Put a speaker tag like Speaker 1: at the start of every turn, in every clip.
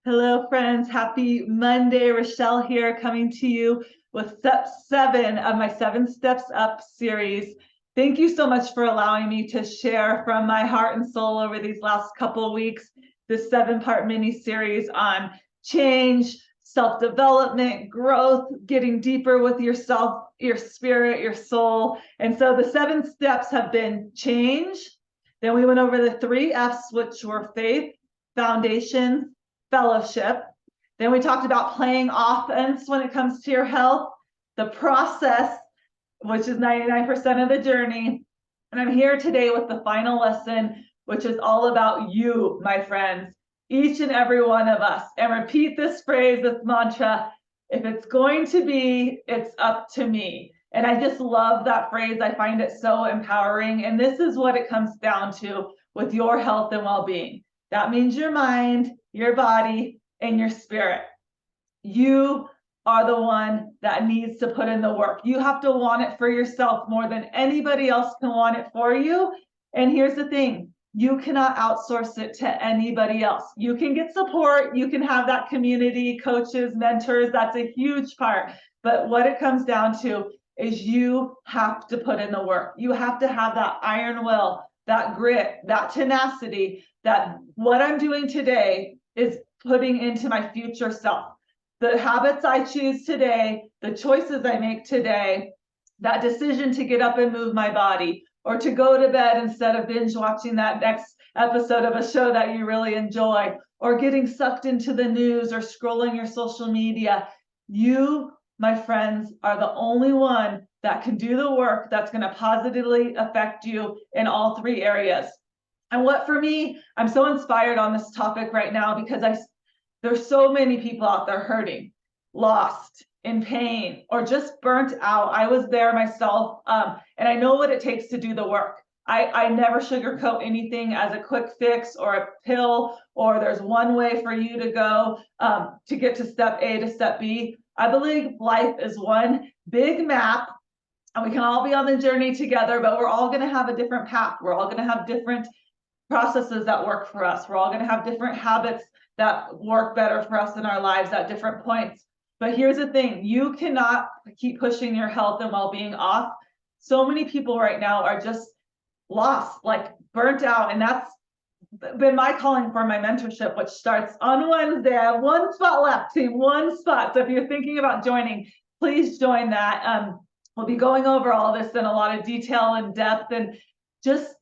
Speaker 1: Hello, friends. Happy Monday. Rochelle here, coming to you with step 7 of my 7 Steps Up series. Thank you so much for allowing me to share from my heart and soul over these last couple of weeks, this 7-part mini series on change, self-development, growth, getting deeper with yourself, your spirit, your soul. And so the 7 steps have been change. Then we went over the 3 F's, which were faith, foundation, fellowship. Then we talked about playing offense when it comes to your health, the process, which is 99% of the journey. And I'm here today with the final lesson, which is all about you, my friends, each and every one of us. And repeat this phrase, this mantra: if it's going to be, it's up to me. And I just love that phrase. I find it so empowering. And this is what it comes down to with your health and well-being. That means your mind, your body, and your spirit. You are the one that needs to put in the work. You have to want it for yourself more than anybody else can want it for you. And here's the thing: you cannot outsource it to anybody else. You can get support, you can have that community, coaches, mentors, that's a huge part. But what it comes down to is you have to put in the work. You have to have that iron will, that grit, that tenacity, that what I'm doing today is putting into my future self. The habits I choose today, the choices I make today, that decision to get up and move my body, or to go to bed instead of binge watching that next episode of a show that you really enjoy, or getting sucked into the news or scrolling your social media. You, my friends, are the only one that can do the work that's going to positively affect you in all 3 areas. And what for me, I'm so inspired on this topic right now because there's so many people out there hurting, lost, in pain, or just burnt out. I was there myself, and I know what it takes to do the work. I never sugarcoat anything as a quick fix or a pill, or there's one way for you to go to get to step A to step B. I believe life is one big map, and we can all be on the journey together, but we're all going to have a different path. We're all going to have different processes that work for us. We're all going to have different habits that work better for us in our lives at different points. But here's the thing: you cannot keep pushing your health and well-being off. So many people right now are just lost, like burnt out. And that's been my calling for my mentorship, which starts on Wednesday. I have 1 spot left, team, 1 spot. So if you're thinking about joining, please join that. We'll be going over all this in a lot of detail and depth, and just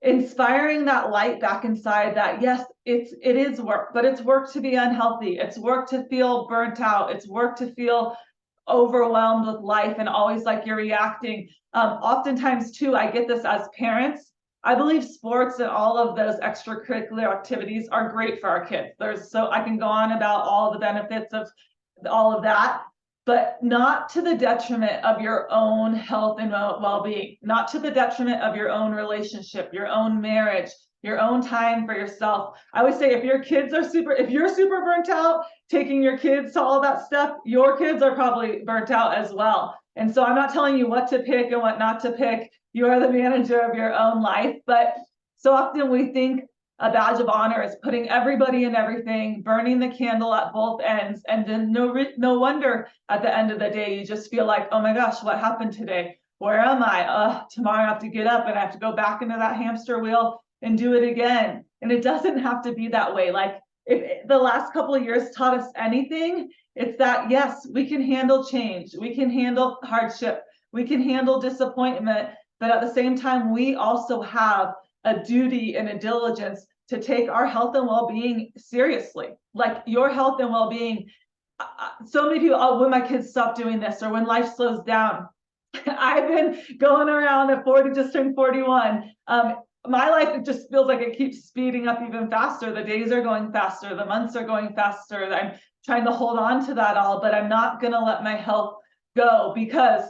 Speaker 1: inspiring that light back inside, that yes, it is work, but it's work to be unhealthy. It's work to feel burnt out. It's work to feel overwhelmed with life and always like you're reacting. Oftentimes too, I get this as parents. I believe sports and all of those extracurricular activities are great for our kids. I can go on about all the benefits of all of that, but not to the detriment of your own health and well-being, not to the detriment of your own relationship, your own marriage, your own time for yourself. I would say if you're super burnt out, taking your kids to all that stuff, your kids are probably burnt out as well. And so I'm not telling you what to pick and what not to pick. You are the manager of your own life. But so often we think a badge of honor is putting everybody in everything, burning the candle at both ends. And then no wonder at the end of the day, you just feel like, oh my gosh, what happened today? Where am I? Tomorrow I have to get up and I have to go back into that hamster wheel and do it again. And it doesn't have to be that way. Like, if the last couple of years taught us anything, it's that, yes, we can handle change. We can handle hardship. We can handle disappointment. But at the same time, we also have a duty and a diligence to take our health and well-being seriously. Like your health and well-being. So many people, when my kids stop doing this, or when life slows down. I've been going around at 40, just turned 41. My life, it just feels like it keeps speeding up even faster. The days are going faster, the months are going faster. I'm trying to hold on to that all, but I'm not going to let my health go, because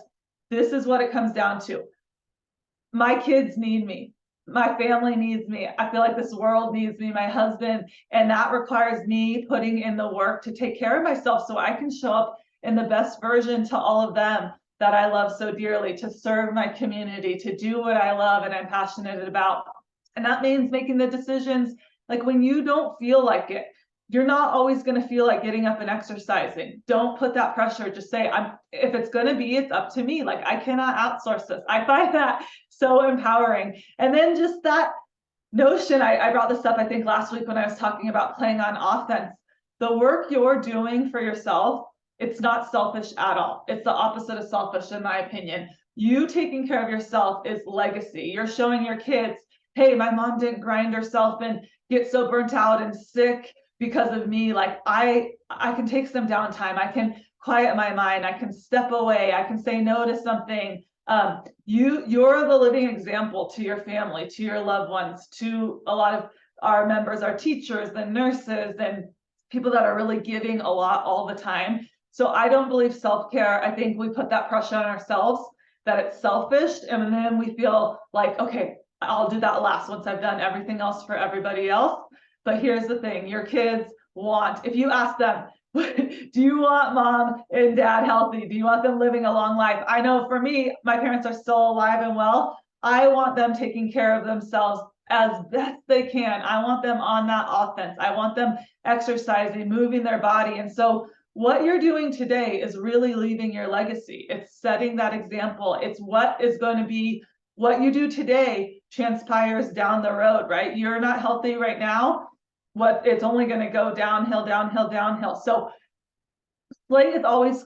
Speaker 1: this is what it comes down to. My kids need me. My family needs me. I feel like this world needs me, my husband, and that requires me putting in the work to take care of myself so I can show up in the best version to all of them that I love so dearly, to serve my community, to do what I love and I'm passionate about. And that means making the decisions like when you don't feel like it. you're not always going to feel like getting up and exercising. Don't put that pressure. Just say, if it's going to be, it's up to me. Like, I cannot outsource this. I find that so empowering. And then just that notion, I brought this up, I think last week when I was talking about playing on offense. The work you're doing for yourself, it's not selfish at all. It's the opposite of selfish, in my opinion. You taking care of yourself is legacy. You're showing your kids, hey, my mom didn't grind herself and get so burnt out and sick because of me. Like, I can take some downtime. I can quiet my mind. I can step away. I can say no to something. You're the living example to your family, to your loved ones, to a lot of our members, our teachers and nurses and people that are really giving a lot all the time. So I don't believe self-care. I think we put that pressure on ourselves that it's selfish, and then we feel like, okay, I'll do that last once I've done everything else for everybody else. But here's the thing, your kids want, if you ask them, do you want mom and dad healthy? Do you want them living a long life? I know for me, my parents are still alive and well. I want them taking care of themselves as best they can. I want them on that offense. I want them exercising, moving their body. And so what you're doing today is really leaving your legacy. It's setting that example. It's what is going to be, what you do today transpires down the road, right? You're not healthy right now. It's only going to go downhill, downhill, downhill. So slate is always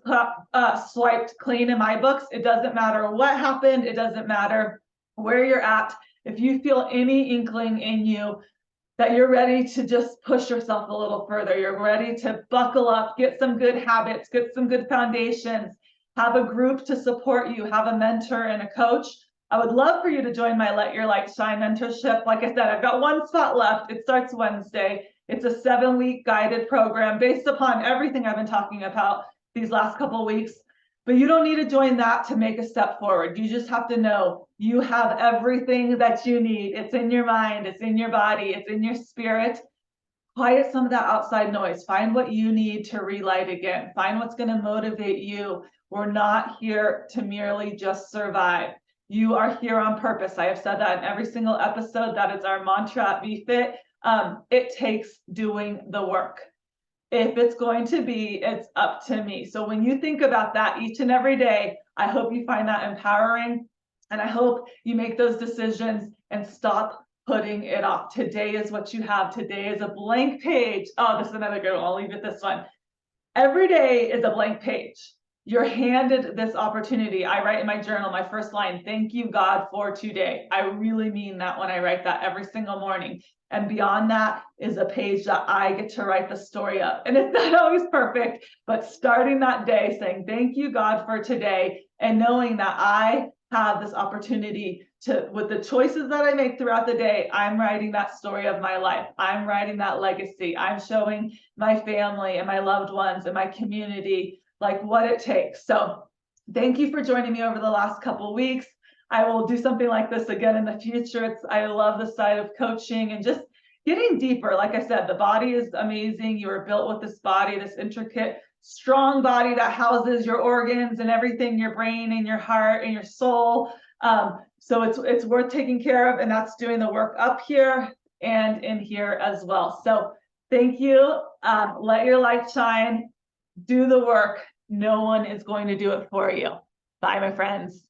Speaker 1: swiped clean in my books. It doesn't matter what happened. It doesn't matter where you're at. If you feel any inkling in you that you're ready to just push yourself a little further, you're ready to buckle up, get some good habits, get some good foundations, have a group to support you, have a mentor and a coach, I would love for you to join my Let Your Light Shine mentorship. Like I said, I've got one spot left. It starts Wednesday. It's a 7-week guided program based upon everything I've been talking about these last couple of weeks. But you don't need to join that to make a step forward. You just have to know you have everything that you need. It's in your mind, it's in your body, it's in your spirit. Quiet some of that outside noise. Find what you need to relight again. Find what's going to motivate you. We're not here to merely just survive. You are here on purpose. I have said that in every single episode. That is our mantra at BeFit. It takes doing the work. If it's going to be, it's up to me. So when you think about that each and every day, I hope you find that empowering. And I hope you make those decisions and stop putting it off. Today is what you have. Today is a blank page. Oh, this is another good one. I'll leave it this one. Every day is a blank page. You're handed this opportunity. I write in my journal, my first line, thank you, God, for today. I really mean that when I write that every single morning. And beyond that is a page that I get to write the story of. And it's not always perfect, but starting that day saying, thank you, God, for today, and knowing that I have this opportunity to, with the choices that I make throughout the day, I'm writing that story of my life. I'm writing that legacy. I'm showing my family and my loved ones and my community like what it takes. So thank you for joining me over the last couple of weeks. I will do something like this again in the future. I love the side of coaching and just getting deeper. Like I said, the body is amazing. You are built with this body, this intricate, strong body that houses your organs and everything, your brain and your heart and your soul. So it's worth taking care of, and that's doing the work up here and in here as well. So thank you. Let your light shine. Do the work. No one is going to do it for you. Bye, my friends.